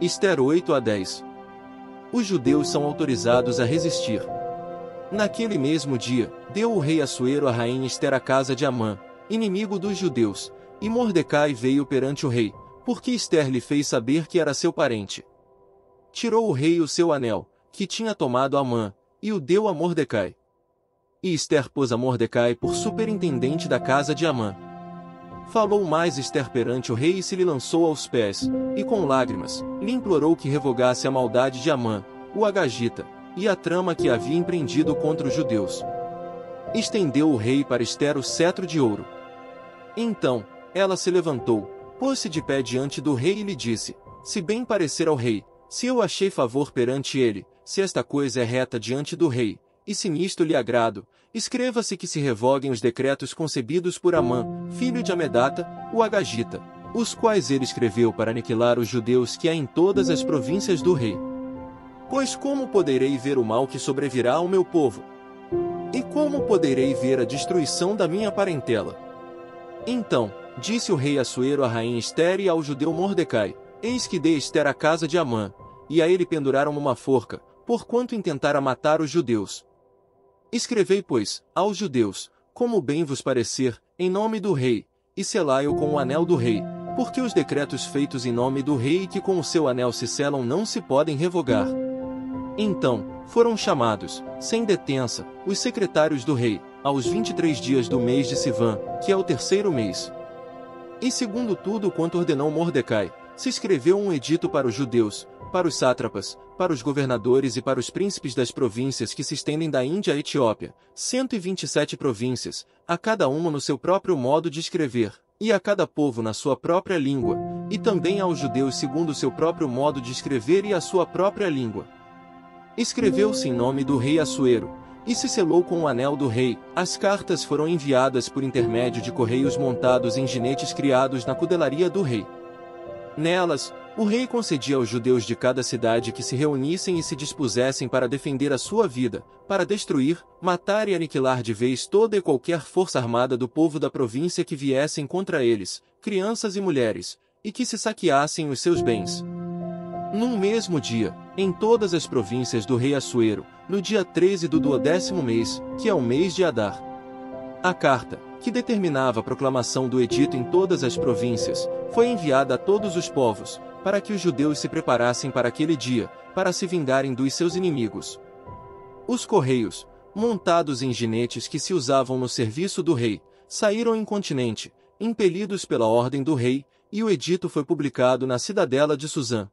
Ester 8-10. Os judeus são autorizados a resistir. Naquele mesmo dia, deu o rei Assuero a rainha Ester à casa de Amã, inimigo dos judeus, e Mordecai veio perante o rei, porque Ester lhe fez saber que era seu parente. Tirou o rei o seu anel, que tinha tomado Amã, e o deu a Mordecai. E Ester pôs a Mordecai por superintendente da casa de Amã. Falou mais Ester perante o rei e se lhe lançou aos pés, e com lágrimas, lhe implorou que revogasse a maldade de Amã, o agagita, e a trama que havia empreendido contra os judeus. Estendeu o rei para Ester o cetro de ouro. Então, ela se levantou, pôs-se de pé diante do rei e lhe disse: se bem parecer ao rei, se eu achei favor perante ele, se esta coisa é reta diante do rei, e se nisto lhe agrado, escreva-se que se revoguem os decretos concebidos por Amã, filho de Amedata, o agagita, os quais ele escreveu para aniquilar os judeus que há em todas as províncias do rei. Pois como poderei ver o mal que sobrevirá ao meu povo? E como poderei ver a destruição da minha parentela? Então, disse o rei Assuero à rainha Ester e ao judeu Mordecai: eis que dei Ester à casa de Amã, e a ele penduraram uma forca, porquanto intentara matar os judeus. Escrevei, pois, aos judeus, como bem vos parecer, em nome do rei, e selai-o com o anel do rei, porque os decretos feitos em nome do rei e que com o seu anel se selam não se podem revogar. Então, foram chamados, sem detença, os secretários do rei, aos 23 dias do mês de Sivan, que é o terceiro mês. E segundo tudo quanto ordenou Mordecai, se escreveu um edito para os judeus, para os sátrapas, para os governadores e para os príncipes das províncias que se estendem da Índia à Etiópia, 127 províncias, a cada uma no seu próprio modo de escrever, e a cada povo na sua própria língua, e também aos judeus segundo o seu próprio modo de escrever e a sua própria língua. Escreveu-se em nome do rei Assuero, e se selou com o anel do rei. As cartas foram enviadas por intermédio de correios montados em jinetes criados na cudelaria do rei. Nelas, o rei concedia aos judeus de cada cidade que se reunissem e se dispusessem para defender a sua vida, para destruir, matar e aniquilar de vez toda e qualquer força armada do povo da província que viessem contra eles, crianças e mulheres, e que se saqueassem os seus bens. Num mesmo dia, em todas as províncias do rei Assuero, no dia 13 do 12º mês, que é o mês de Adar. A carta, que determinava a proclamação do edito em todas as províncias, foi enviada a todos os povos, para que os judeus se preparassem para aquele dia, para se vingarem dos seus inimigos. Os correios, montados em jinetes que se usavam no serviço do rei, saíram incontinenti, impelidos pela ordem do rei, e o edito foi publicado na cidadela de Suzã.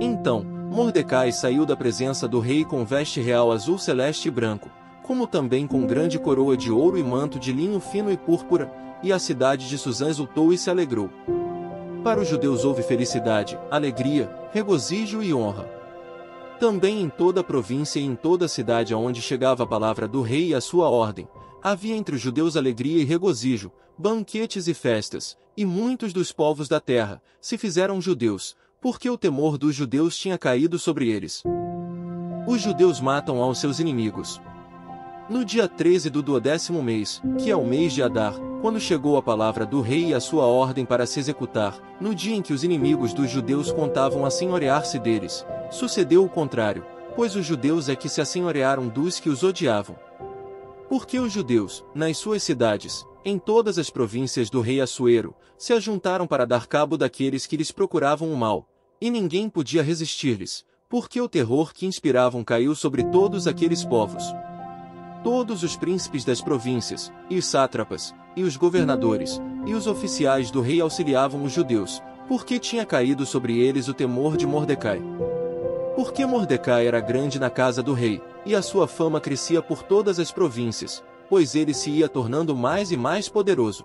Então, Mordecai saiu da presença do rei com veste real azul celeste e branco, como também com grande coroa de ouro e manto de linho fino e púrpura, e a cidade de Suzã exultou e se alegrou. Para os judeus houve felicidade, alegria, regozijo e honra. Também em toda a província e em toda a cidade aonde chegava a palavra do rei e a sua ordem, havia entre os judeus alegria e regozijo, banquetes e festas, e muitos dos povos da terra se fizeram judeus, porque o temor dos judeus tinha caído sobre eles. Os judeus matam aos seus inimigos. No dia 13 do 12º mês, que é o mês de Adar, quando chegou a palavra do rei e a sua ordem para se executar, no dia em que os inimigos dos judeus contavam assenhorear-se deles, sucedeu o contrário, pois os judeus é que se assenhorearam dos que os odiavam. Porque os judeus, nas suas cidades, em todas as províncias do rei Assuero, se ajuntaram para dar cabo daqueles que lhes procuravam o mal, e ninguém podia resistir-lhes, porque o terror que inspiravam caiu sobre todos aqueles povos. Todos os príncipes das províncias, e os sátrapas, e os governadores, e os oficiais do rei auxiliavam os judeus, porque tinha caído sobre eles o temor de Mordecai. Porque Mordecai era grande na casa do rei, e a sua fama crescia por todas as províncias, pois ele se ia tornando mais e mais poderoso.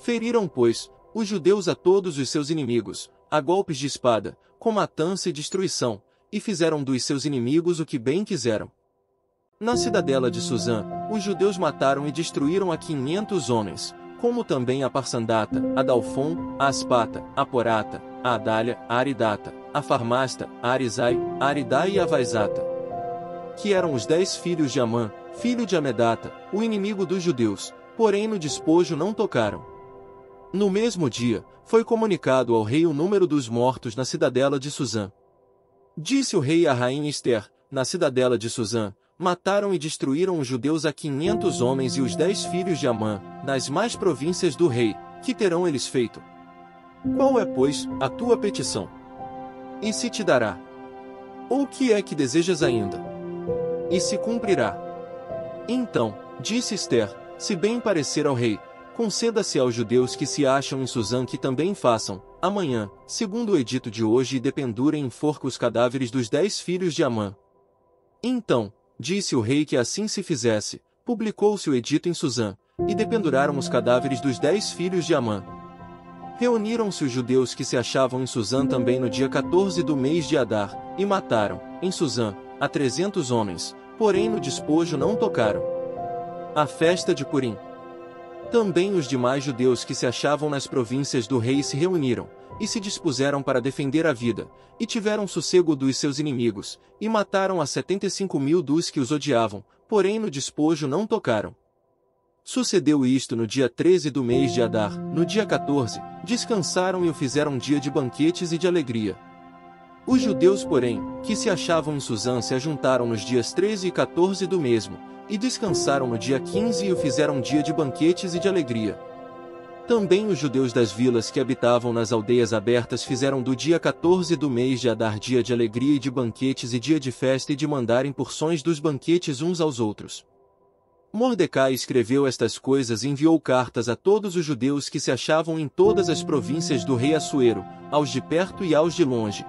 Feriram, pois, os judeus a todos os seus inimigos, a golpes de espada, com matança e destruição, e fizeram dos seus inimigos o que bem quiseram. Na cidadela de Suzã, os judeus mataram e destruíram a 500 homens, como também a Parsandata, a Dalfon, a Aspata, a Porata, a Adália, a Aridata, a Farmasta, a Arizai, a Aridai e a Vaizata, que eram os 10 filhos de Amã, filho de Amedata, o inimigo dos judeus, porém no despojo não tocaram. No mesmo dia, foi comunicado ao rei o número dos mortos na cidadela de Suzã. Disse o rei à rainha Ester: na cidadela de Suzã, mataram e destruíram os judeus a 500 homens e os 10 filhos de Amã, nas mais províncias do rei, que terão eles feito? Qual é, pois, a tua petição? E se te dará? Ou o que é que desejas ainda? E se cumprirá? Então, disse Ester, se bem parecer ao rei, conceda-se aos judeus que se acham em Suzã que também façam, amanhã, segundo o edito de hoje, e dependurem em forca os cadáveres dos 10 filhos de Amã. Então, disse o rei que assim se fizesse, publicou-se o edito em Suzã, e dependuraram os cadáveres dos 10 filhos de Amã. Reuniram-se os judeus que se achavam em Suzã também no dia 14 do mês de Adar, e mataram, em Suzã, a 300 homens, porém no despojo não tocaram. A festa de Purim. Também os demais judeus que se achavam nas províncias do rei se reuniram, e se dispuseram para defender a vida, e tiveram sossego dos seus inimigos, e mataram a 75.000 dos que os odiavam, porém no despojo não tocaram. Sucedeu isto no dia 13 do mês de Adar. No dia 14, descansaram e o fizeram dia de banquetes e de alegria. Os judeus, porém, que se achavam em Suzã se ajuntaram nos dias 13 e 14 do mesmo, e descansaram no dia 15 e o fizeram dia de banquetes e de alegria. Também os judeus das vilas que habitavam nas aldeias abertas fizeram do dia 14 do mês de Adar dia de alegria e de banquetes e dia de festa e de mandarem porções dos banquetes uns aos outros. Mordecai escreveu estas coisas e enviou cartas a todos os judeus que se achavam em todas as províncias do rei Assuero, aos de perto e aos de longe,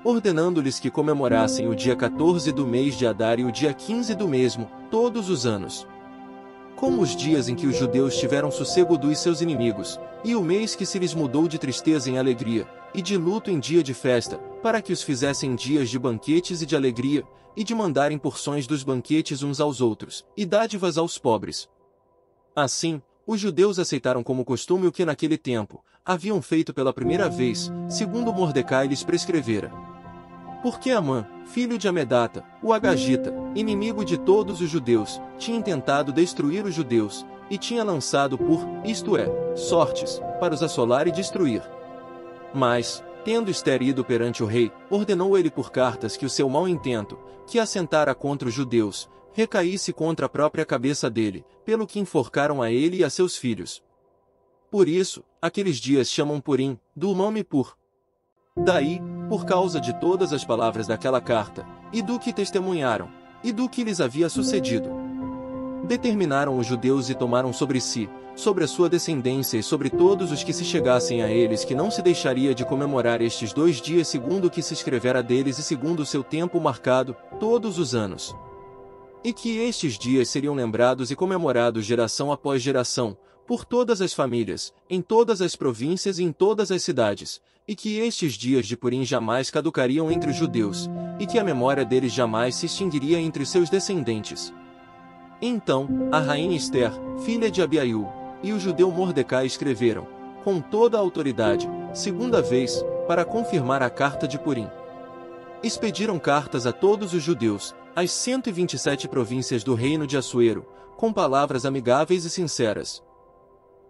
ordenando-lhes que comemorassem o dia 14 do mês de Adar e o dia 15 do mesmo, todos os anos, como os dias em que os judeus tiveram sossego dos seus inimigos, e o mês que se lhes mudou de tristeza em alegria, e de luto em dia de festa, para que os fizessem dias de banquetes e de alegria, e de mandarem porções dos banquetes uns aos outros, e dádivas aos pobres. Assim, os judeus aceitaram como costume o que naquele tempo haviam feito pela primeira vez, segundo Mordecai lhes prescrevera. Porque Amã, filho de Amedata, o Agagita, inimigo de todos os judeus, tinha tentado destruir os judeus, e tinha lançado isto é, sortes, para os assolar e destruir. Mas, tendo Ester ido perante o rei, ordenou ele por cartas que o seu mau intento, que assentara contra os judeus, recaísse contra a própria cabeça dele, pelo que enforcaram a ele e a seus filhos. Por isso, aqueles dias chamam Purim, do nome Pur. Daí, por causa de todas as palavras daquela carta, e do que testemunharam, e do que lhes havia sucedido, determinaram os judeus e tomaram sobre si, sobre a sua descendência e sobre todos os que se chegassem a eles que não se deixaria de comemorar estes 2 dias segundo o que se escrevera deles e segundo o seu tempo marcado, todos os anos. E que estes dias seriam lembrados e comemorados geração após geração, por todas as famílias, em todas as províncias e em todas as cidades, e que estes dias de Purim jamais caducariam entre os judeus, e que a memória deles jamais se extinguiria entre seus descendentes. Então, a rainha Ester, filha de Abiail, e o judeu Mordecai escreveram, com toda a autoridade, segunda vez, para confirmar a carta de Purim. Expediram cartas a todos os judeus, às 127 províncias do reino de Assuero, com palavras amigáveis e sinceras,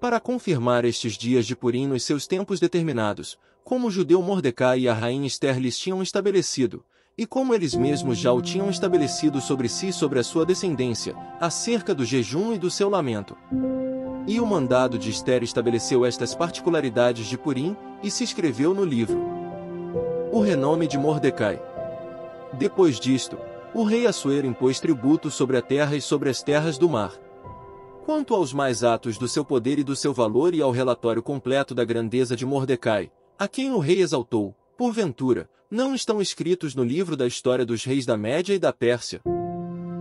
para confirmar estes dias de Purim nos seus tempos determinados, como o judeu Mordecai e a rainha Ester lhes tinham estabelecido, e como eles mesmos já o tinham estabelecido sobre si e sobre a sua descendência, acerca do jejum e do seu lamento. E o mandado de Ester estabeleceu estas particularidades de Purim, e se escreveu no livro. O renome de Mordecai. Depois disto, o rei Assuero impôs tributo sobre a terra e sobre as terras do mar. Quanto aos mais atos do seu poder e do seu valor e ao relatório completo da grandeza de Mordecai, a quem o rei exaltou, porventura, não estão escritos no livro da história dos reis da Média e da Pérsia?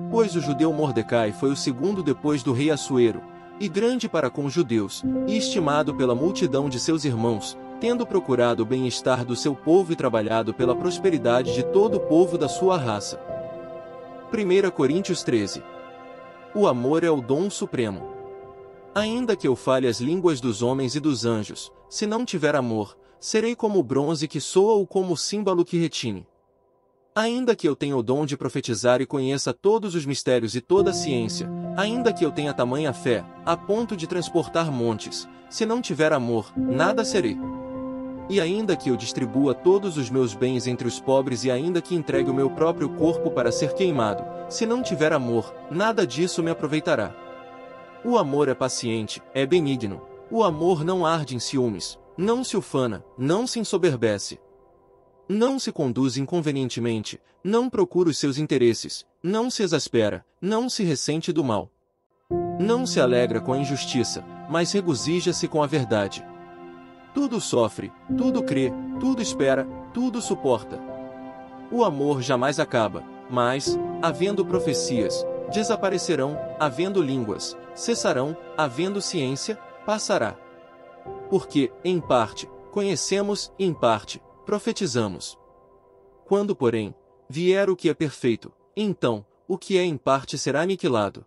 Pois o judeu Mordecai foi o segundo depois do rei Assuero, e grande para com os judeus, e estimado pela multidão de seus irmãos, tendo procurado o bem-estar do seu povo e trabalhado pela prosperidade de todo o povo da sua raça. 1 Coríntios 13. O amor é o dom supremo. Ainda que eu fale as línguas dos homens e dos anjos, se não tiver amor, serei como o bronze que soa ou como o símbolo que retine. Ainda que eu tenha o dom de profetizar e conheça todos os mistérios e toda a ciência, Ainda que eu tenha tamanha fé, a ponto de transportar montes, se não tiver amor, nada serei. E ainda que eu distribua todos os meus bens entre os pobres e ainda que entregue o meu próprio corpo para ser queimado, se não tiver amor, nada disso me aproveitará. O amor é paciente, é benigno. O amor não arde em ciúmes, não se ufana, não se ensoberbece. Não se conduz inconvenientemente, não procura os seus interesses, não se exaspera, não se ressente do mal. Não se alegra com a injustiça, mas regozija-se com a verdade. Tudo sofre, tudo crê, tudo espera, tudo suporta. O amor jamais acaba, mas, havendo profecias, desaparecerão, havendo línguas, cessarão, havendo ciência, passará. Porque, em parte, conhecemos, em parte, profetizamos. Quando, porém, vier o que é perfeito, então, o que é em parte será aniquilado.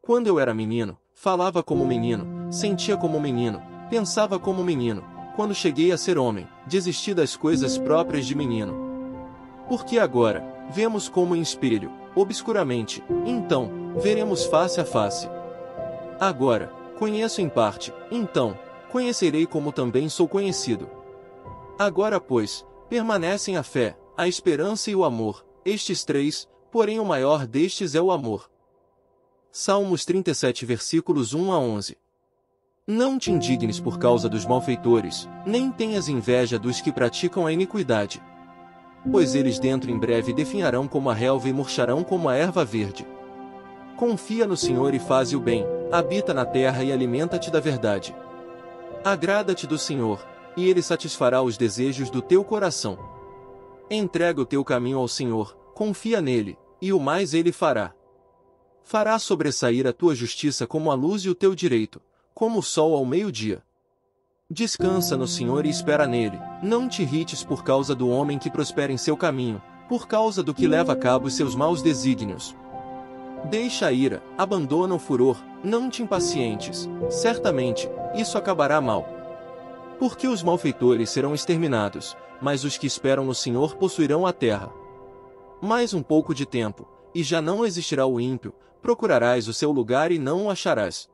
Quando eu era menino, falava como menino, sentia como menino, pensava como menino. Quando cheguei a ser homem, desisti das coisas próprias de menino. Porque agora, vemos como em espelho, obscuramente, então, veremos face a face. Agora, conheço em parte, então, conhecerei como também sou conhecido. Agora, pois, permanecem a fé, a esperança e o amor, estes três, porém o maior destes é o amor. Salmos 37 versículos 1 a 11. Não te indignes por causa dos malfeitores, nem tenhas inveja dos que praticam a iniquidade. Pois eles dentro em breve definharão como a relva e murcharão como a erva verde. Confia no Senhor e faze o bem, habita na terra e alimenta-te da verdade. Agrada-te do Senhor, e Ele satisfará os desejos do teu coração. Entrega o teu caminho ao Senhor, confia nele, e o mais Ele fará. Fará sobressair a tua justiça como a luz e o teu direito, como o sol ao meio-dia. Descansa no Senhor e espera nele, não te irrites por causa do homem que prospera em seu caminho, por causa do que leva a cabo os seus maus desígnios. Deixa a ira, abandona o furor, não te impacientes, certamente, isso acabará mal. Porque os malfeitores serão exterminados, mas os que esperam no Senhor possuirão a terra. Mais um pouco de tempo, e já não existirá o ímpio, procurarás o seu lugar e não o acharás.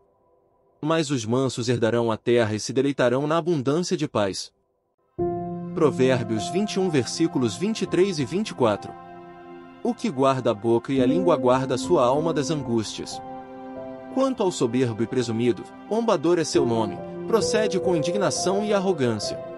Mas os mansos herdarão a terra e se deleitarão na abundância de paz. Provérbios 21 versículos 23 e 24. O que guarda a boca e a língua guarda a sua alma das angústias. Quanto ao soberbo e presumido, zombador é seu nome, procede com indignação e arrogância.